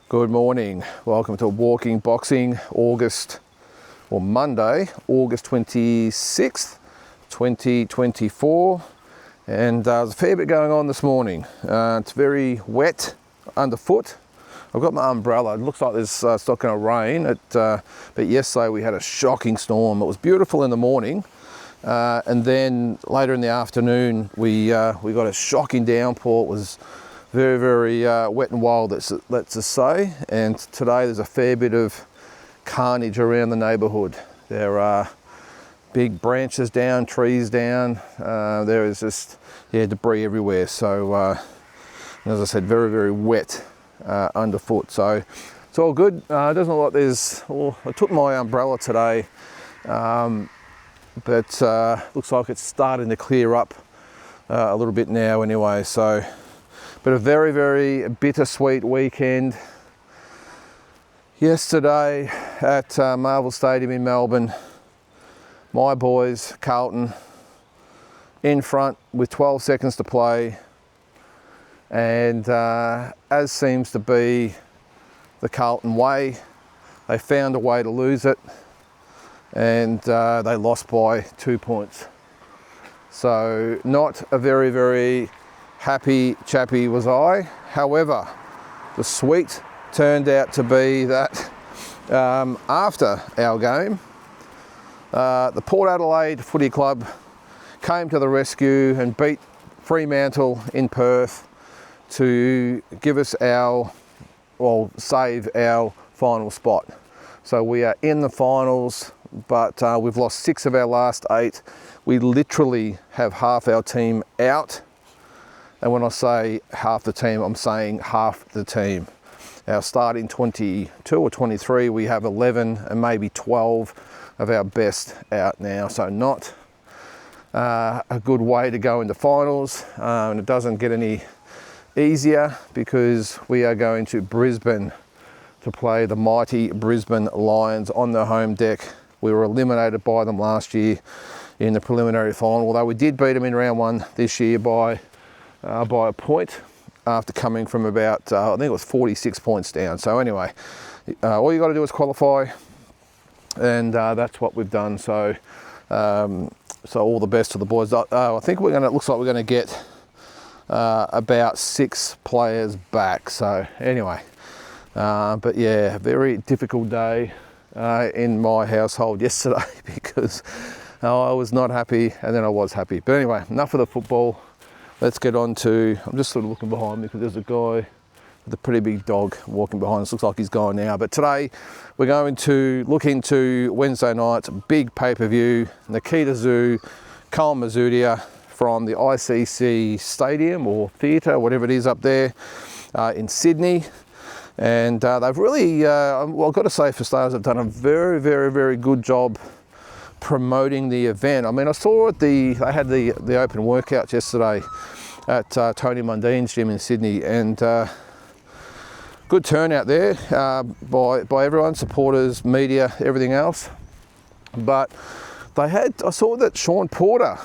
Good morning. Welcome to Walking Boxing, Monday, August 26th, 2024. And there's a fair bit going on this morning. It's very wet underfoot. I've got my umbrella. It looks like there's it's not going to rain. But yesterday we had a shocking storm. It was beautiful in the morning. And then later in the afternoon, we got a shocking downpour. It was very, very wet and wild, let's just say. And today there's a fair bit of carnage around the neighbourhood. There are big branches down, trees down. There is just debris everywhere. So as I said, very, very wet underfoot. So it's all good. It doesn't look like there's. Well, I took my umbrella today, but looks like it's starting to clear up a little bit now anyway. So. But a very, very bittersweet weekend. Yesterday at Marvel Stadium in Melbourne, my boys, Carlton, in front with 12 seconds to play. And as seems to be the Carlton way, they found a way to lose it. And they lost by 2 points. So not a very, very happy chappy was I. However, the sweet turned out to be that after our game, the Port Adelaide Footy Club came to the rescue and beat Fremantle in Perth to give us save our final spot. So we are in the finals, but we've lost 6 of our last 8. We literally have half our team out. And when I say half the team, I'm saying half the team. Our starting 22 or 23, we have 11 and maybe 12 of our best out now. So not a good way to go into finals. And it doesn't get any easier because we are going to Brisbane to play the mighty Brisbane Lions on their home deck. We were eliminated by them last year in the preliminary final, although we did beat them in round 1 this year by a point after coming from about, I think it was 46 points down. So anyway, all you got to do is qualify, and that's what we've done. So all the best to the boys. I think looks like we're going to get about 6 players back. So anyway, but yeah, very difficult day in my household yesterday because I was not happy and then I was happy. But anyway, enough of the football. Let's get on to, I'm just sort of looking behind me because there's a guy with a pretty big dog walking behind us. Looks like he's gone now. But today we're going to look into Wednesday night's big pay-per-view, Nikita Tszyu, Koen Mazoudier from the ICC Stadium or Theatre, whatever it is up there in Sydney. And they've really, I've got to say for starters, they've done a very, very, very good job promoting the event. I mean, I saw they had the open workouts yesterday at Tony Mundine's gym in Sydney, and good turnout there by everyone, supporters, media, everything else. But I saw that Sean Porter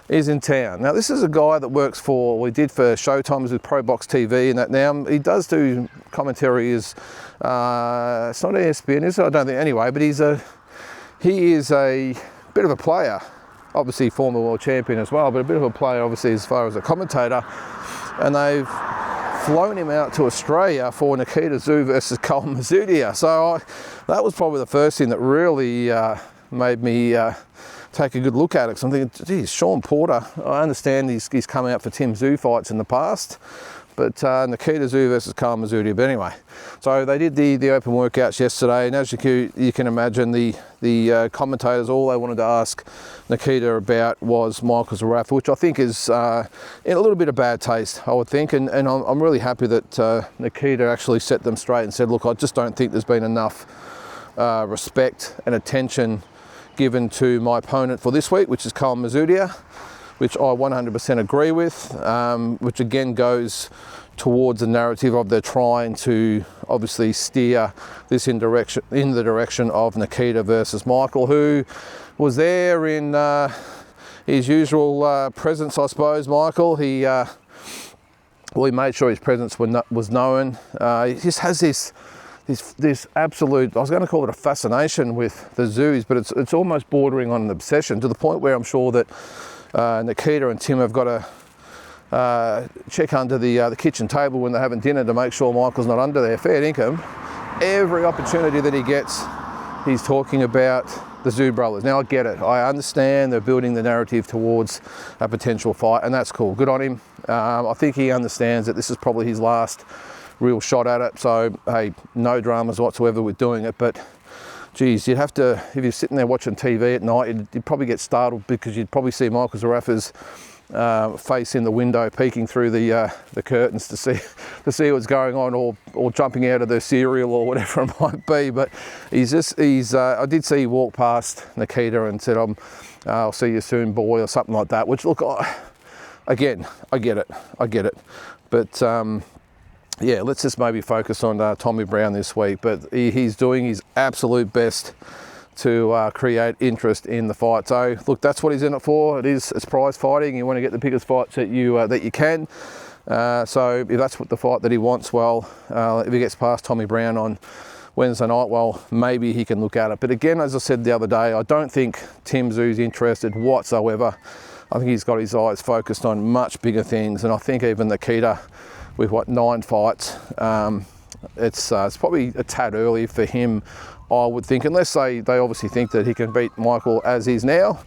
is in town. Now, this is a guy that works we did for Showtimes with Pro Box TV and that. Now, he does do commentary it's not ESPN, is it? I don't think, anyway, but he is a bit of a player, obviously former world champion as well, but a bit of a player obviously as far as a commentator. And they've flown him out to Australia for Nikita Tszyu versus Koen Mazoudier. So that was probably the first thing that really made me take a good look at it. Because I'm thinking, geez, Sean Porter, I understand he's come out for Tim Tszyu fights in the past, but Nikita Tszyu versus Koen Mazoudier. But anyway, so they did the open workouts yesterday, and as you can imagine, the commentators, all they wanted to ask Nikita about was Michael Zarafa, which I think is in a little bit of bad taste, I would think. And I'm really happy that Nikita actually set them straight and said, look, I just don't think there's been enough respect and attention given to my opponent for this week, which is Koen Mazoudier, which I 100% agree with, which again goes towards the narrative of they're trying to obviously steer this in the direction of Nikita versus Michael, who was there in his usual presence, I suppose. Michael, he Well, he made sure his presence was known. He just has this absolute, I was going to call it a fascination with the Tszyu, but it's almost bordering on an obsession, to the point where I'm sure that Nikita and Tim have got to check under the kitchen table when they're having dinner to make sure Michael's not under there. Fair income. Every opportunity that he gets, he's talking about the Tszyu brothers. Now, I get it. I understand they're building the narrative towards a potential fight, and that's cool. Good on him. I think he understands that this is probably his last real shot at it. So, hey, no dramas whatsoever with doing it. But, geez, you'd have to, if you're sitting there watching TV at night, you'd probably get startled, because you'd probably see Michael Zarafa's face in the window, peeking through the curtains to see what's going on, or jumping out of the cereal or whatever it might be. But I did see he walk past Nikita and said, I'll see you soon, boy, or something like that. Which, look, again, I get it. But yeah, let's just maybe focus on Tommy Brown this week. But he's doing his absolute best to create interest in the fight. So look, that's what he's in it for. It's prize fighting. You want to get the biggest fights that you can. So if that's what the fight that he wants, well, if he gets past Tommy Brown on Wednesday night, well, maybe he can look at it. But again, as I said the other day, I don't think Tim Tszyu's interested whatsoever. I think he's got his eyes focused on much bigger things, and I think even Nikita, with 9 fights, it's probably a tad early for him, I would think, unless they obviously think that he can beat Michael as is now,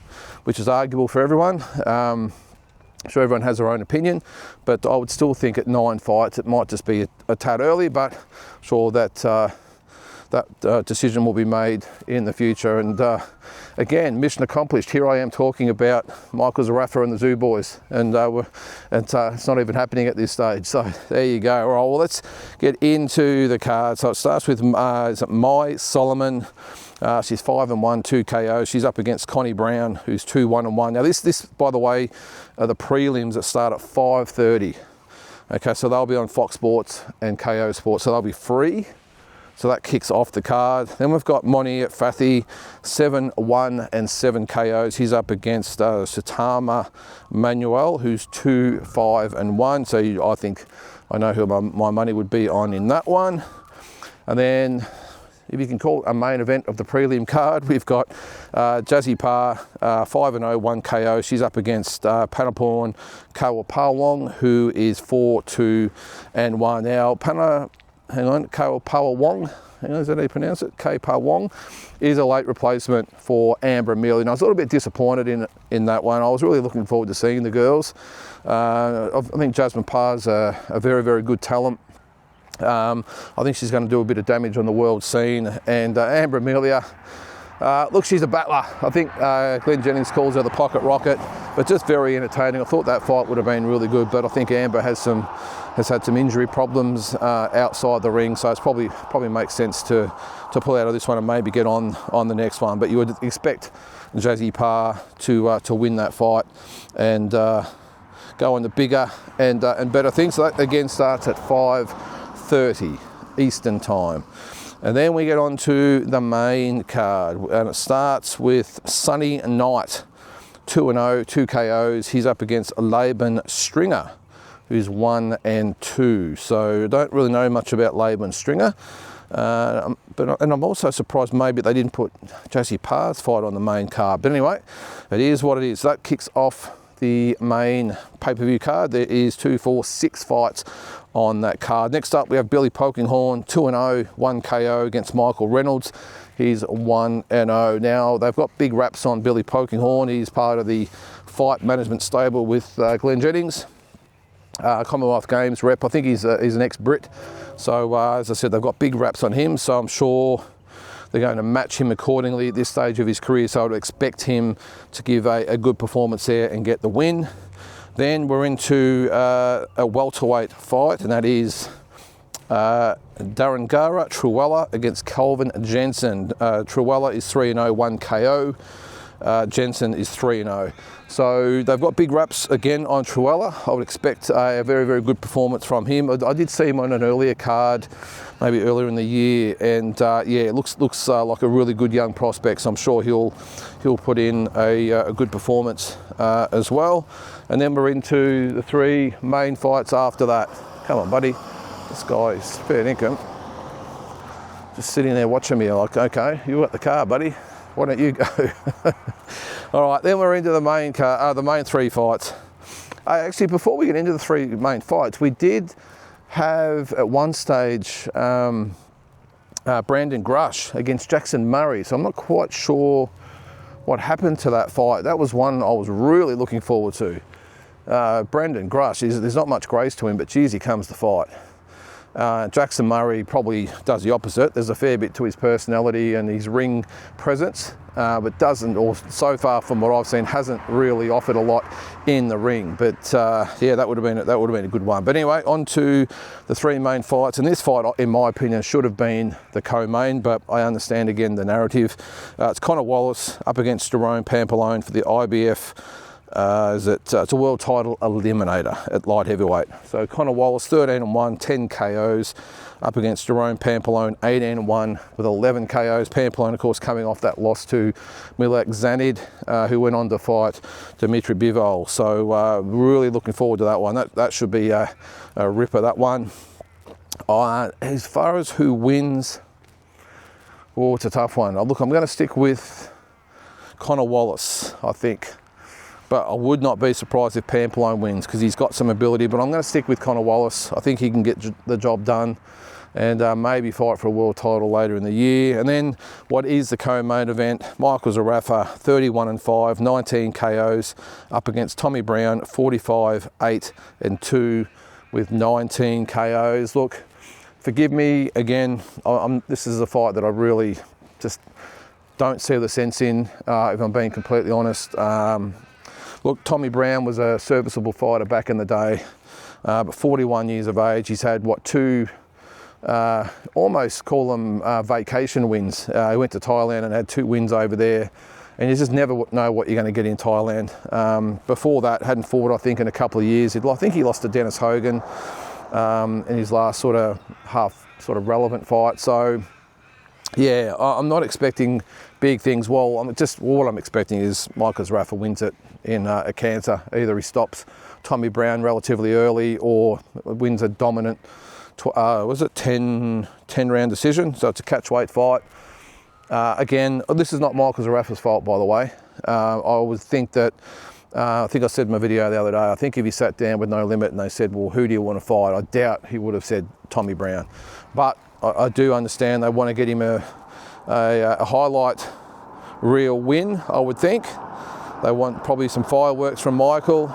which is arguable for everyone. I'm sure everyone has their own opinion, but I would still think at 9 fights it might just be a tad early, but I'm sure that decision will be made in the future. And again, mission accomplished. Here I am talking about Michael Zarafa and the Tszyu boys, and it's not even happening at this stage. So there you go. All right, well, let's get into the card. So it starts with Mai Solomon. She's 5-1, 2 KOs. She's up against Connie Brown, who's 2-1-1. Now this, by the way, are the prelims that start at 5:30. Okay, so they'll be on Fox Sports and KO Sports, so they'll be free. So that kicks off the card. Then we've got Moni Fathi, 7-1 and 7 KOs. He's up against Satama Manuel, who's 2-5-1. So I think I know who my money would be on in that one. And then, if you can call it a main event of the prelim card, we've got Jazzy Parr, 5-0, 1 KO. She's up against Panaporn Kawapawong, who is 4-2-1. Now, Kawapawong, is that how you pronounce it? Kawapawong is a late replacement for Amber Amelia. And I was a little bit disappointed in that one. I was really looking forward to seeing the girls. I think Jasmine Parr's a very, very good talent. I think she's going to do a bit of damage on the world scene. And Amber Amelia, look, she's a battler. I think Glenn Jennings calls her the pocket rocket, but just very entertaining. I thought that fight would have been really good, but I think Amber has had some injury problems outside the ring, so it's probably makes sense to pull out of this one and maybe get on the next one. But you would expect Jazzy Parr to win that fight and go on to bigger and better things. So that again starts at 5:30 Eastern time. And then we get on to the main card, and it starts with Sunny Knight, 2-0, 2 KOs. He's up against Laban Stringer, who's 1-2. So don't really know much about Laban Stringer. But I'm also surprised maybe they didn't put Jazzy Parr's fight on the main card. But anyway, it is what it is. That kicks off the main pay-per-view card. There is 2, 4, 6 fights on that card. Next up, we have Billy Polkinghorne, 2-0, 1 KO against Michael Reynolds. He's 1-0. Now, they've got big raps on Billy Polkinghorne. He's part of the fight management stable with Glenn Jennings, Commonwealth Games rep. I think he's an ex-Brit. So, as I said, they've got big raps on him. So I'm sure they're going to match him accordingly at this stage of his career. So I would expect him to give a good performance there and get the win. Then we're into a welterweight fight, and that is Darangara Truella against Calvin Jensen. Truella is 3-0, 1 KO. Jensen is 3-0. So they've got big raps again on Truella. I would expect a very, very good performance from him. I did see him on an earlier card, maybe earlier in the year, and yeah, it looks like a really good young prospect. So I'm sure he'll put in a good performance as well. And then we're into the 3 main fights after that. Come on, buddy. This guy is fair dinkum. Just sitting there watching me like, okay, you got the car, buddy. Why don't you go? All right, then we're into the main car, the main 3 fights. Actually, before we get into the 3 main fights, we did have at one stage Brandon Grush against Jackson Murray. So I'm not quite sure what happened to that fight. That was one I was really looking forward to. Brandon Grush, there's not much grace to him, but geez, he comes to fight. Jackson Murray probably does the opposite. There's a fair bit to his personality and his ring presence, but doesn't, or so far from what I've seen, hasn't really offered a lot in the ring. But yeah, that would have been a good one. But anyway, on to the 3 main fights. And this fight, in my opinion, should have been the co-main, but I understand again the narrative. It's Connor Wallace up against Jerome Pampalone for the IBF. It's a world title eliminator at light heavyweight. So Connor Wallace 13-1, 10 KOs up against Jerome Pampalone 18-1 with 11 KOs. Pampalone, of course, coming off that loss to Milak Zanid, who went on to fight Dimitri Bivol. So really looking forward to that one. That should be a ripper, that one. As far as who wins, oh, it's a tough one. Look, I'm going to stick with Connor Wallace, I think. But I would not be surprised if Pampalone wins because he's got some ability. But I'm going to stick with Connor Wallace. I think he can get the job done and maybe fight for a world title later in the year. And then what is the co-main event? Michael Zarafa, 31-5, 19 KOs up against Tommy Brown, 45-8-2 with 19 KOs. Look, forgive me again. This is a fight that I really just don't see the sense in, if I'm being completely honest. Look, Tommy Brown was a serviceable fighter back in the day, but 41 years of age. He's had, what, 2, almost call them vacation wins. He went to Thailand and had 2 wins over there, and you just never know what you're going to get in Thailand. Before that, hadn't fought, I think, in a couple of years. I think he lost to Dennis Hogan in his last sort of relevant fight. So, yeah, I'm not expecting big things. Well, what I'm expecting is Michael Zarafa wins it in a canter. Either he stops Tommy Brown relatively early or wins a dominant, 10 round decision. So it's a catch-weight fight. Again, this is not Michael Zarafa's fault, by the way. I would think that, I think I said in my video the other day, I think if he sat down with No Limit and they said, well, who do you want to fight? I doubt he would have said Tommy Brown. But I do understand they want to get him a highlight reel win, I would think. They want probably some fireworks from Michael,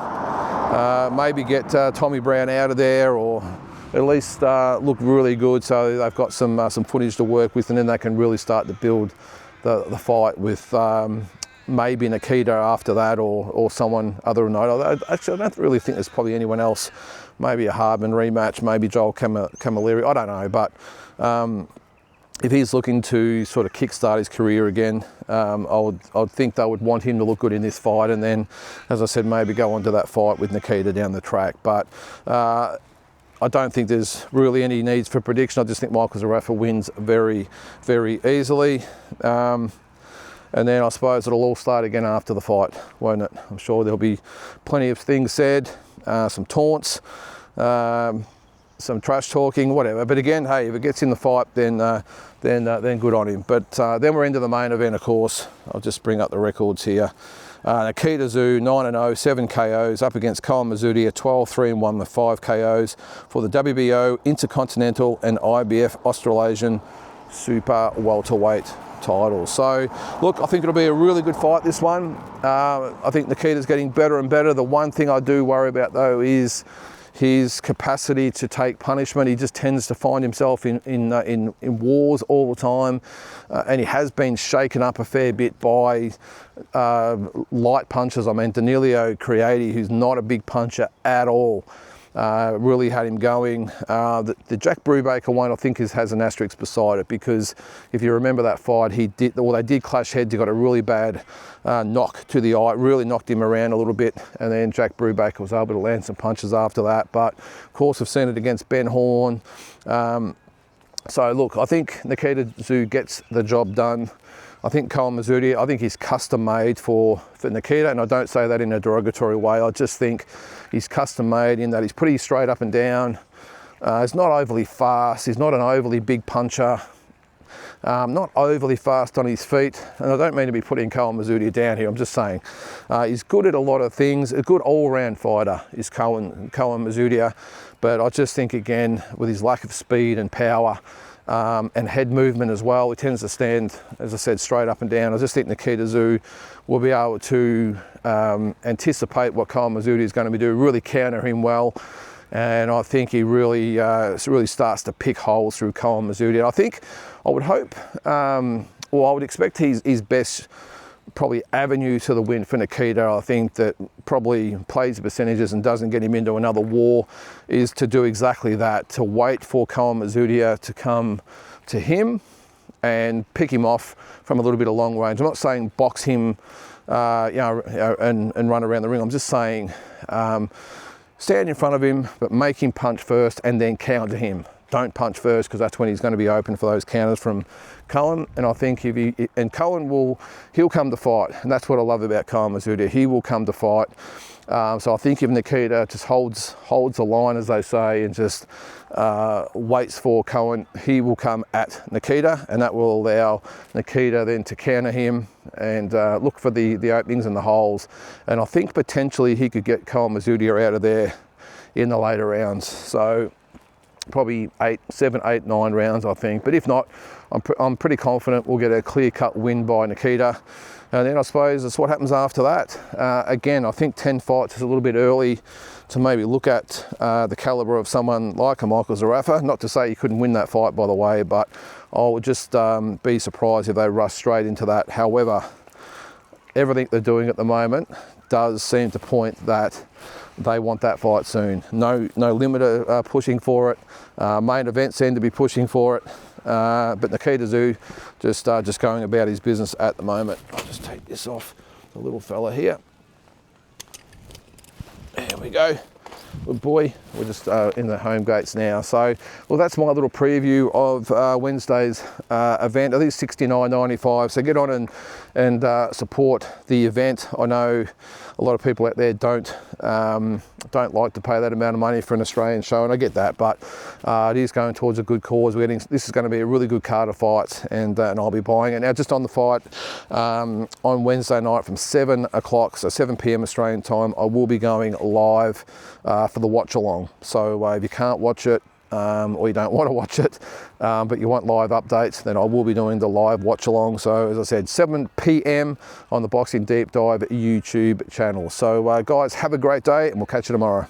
maybe get Tommy Brown out of there, or at least look really good so they've got some footage to work with, and then they can really start to build the fight with maybe Nikita after that, or someone other than that. Actually, I don't really think there's probably anyone else. Maybe a Hardman rematch, maybe Joel Camilleri, I don't know, but if he's looking to sort of kickstart his career again, I'd think they would want him to look good in this fight, and then, as I said, maybe go on to that fight with Nikita down the track. But I don't think there's really any needs for prediction. I just think Michael Zarafa wins very, very easily. And then I suppose it'll all start again after the fight, won't it? I'm sure there'll be plenty of things said, some taunts, some trash talking, whatever. But again, hey, if it gets in the fight, then good on him. But then we're into the main event, of course. I'll just bring up the records here. Nikita Tszyu, 9-0, 7 KOs, up against Koen Mazoudier, 12-3-1 with 5 KOs for the WBO, Intercontinental and IBF Australasian Super Welterweight titles. So, look, I think it'll be a really good fight, this one. I think Nikita's getting better and better. The one thing I do worry about, though, is his capacity to take punishment. He just tends to find himself in wars all the time, and he has been shaken up a fair bit by light punchers. I mean, Danilo Creati, who's not a big puncher at all, really had him going. The Jack Brubaker one, I think, has an asterisk beside it, because if you remember that fight, they did clash heads. He got a really bad knock to the eye, really knocked him around a little bit, and then Jack Brubaker was able to land some punches after that. But of course, I've seen it against Ben Horn. So look, I think Nikita Tszyu gets the job done. I think Koen Mazoudier, I think he's custom made for Nikita, and I don't say that in a derogatory way. I just think he's custom made in that he's pretty straight up and down. He's not overly fast. He's not an overly big puncher. Not overly fast on his feet, and I don't mean to be putting Koen Mazoudier down here, I'm just saying he's good at a lot of things. A good all-round fighter is Koen Mazoudier, but I just think, again, with his lack of speed and power and head movement as well, he tends to stand, as I said, straight up and down. I just think Nikita Tszyu will be able to anticipate what Koen Mazoudier is going to be doing, really counter him well. And I think he really starts to pick holes through Koen Mazoudier. I think, I would hope, or I would expect his best probably avenue to the win for Nikita, I think that probably plays the percentages and doesn't get him into another war, is to do exactly that, to wait for Koen Mazoudier to come to him and pick him off from a little bit of long range. I'm not saying box him and run around the ring. I'm just saying stand in front of him, but make him punch first and then counter him. Don't punch first, because that's when he's going to be open for those counters from Koen. And I think Koen he'll come to fight, and that's what I love about Koen Mazoudier. He will come to fight. So I think if Nikita just holds the line, as they say, and just waits for Koen, he will come at Nikita, and that will allow Nikita then to counter him and look for the openings and the holes. And I think potentially he could get Koen Mazoudier out of there in the later rounds. So probably 7, 8, 9 rounds, I think. But if not, I'm pretty confident we'll get a clear-cut win by Nikita. And then I suppose it's what happens after that. Again, I think 10 fights is a little bit early to maybe look at the calibre of someone like a Michael Zarafa. Not to say he couldn't win that fight, by the way, but I would just be surprised if they rush straight into that. However, everything they're doing at the moment does seem to point that they want that fight soon. No limiter pushing for it. Main event seem to be pushing for it. But Nikita Tszyu just going about his business at the moment. I'll just take this off the little fella here. There we go. Good boy. We're just in the home gates now. So, well, that's my little preview of Wednesday's event. I think it's $69.95. So get on and support the event. I know a lot of people out there don't like to pay that amount of money for an Australian show, and I get that, but it is going towards a good cause. This is going to be a really good card of fights, and I'll be buying it. Now, just on the fight on Wednesday night from 7 o'clock, so 7 p.m. Australian time, I will be going live for the watch along. So if you can't watch it, or you don't want to watch it, but you want live updates, then I will be doing the live watch along. So as I said, 7 p.m. on the Boxing Deep Dive YouTube channel. So guys, have a great day, and we'll catch you tomorrow.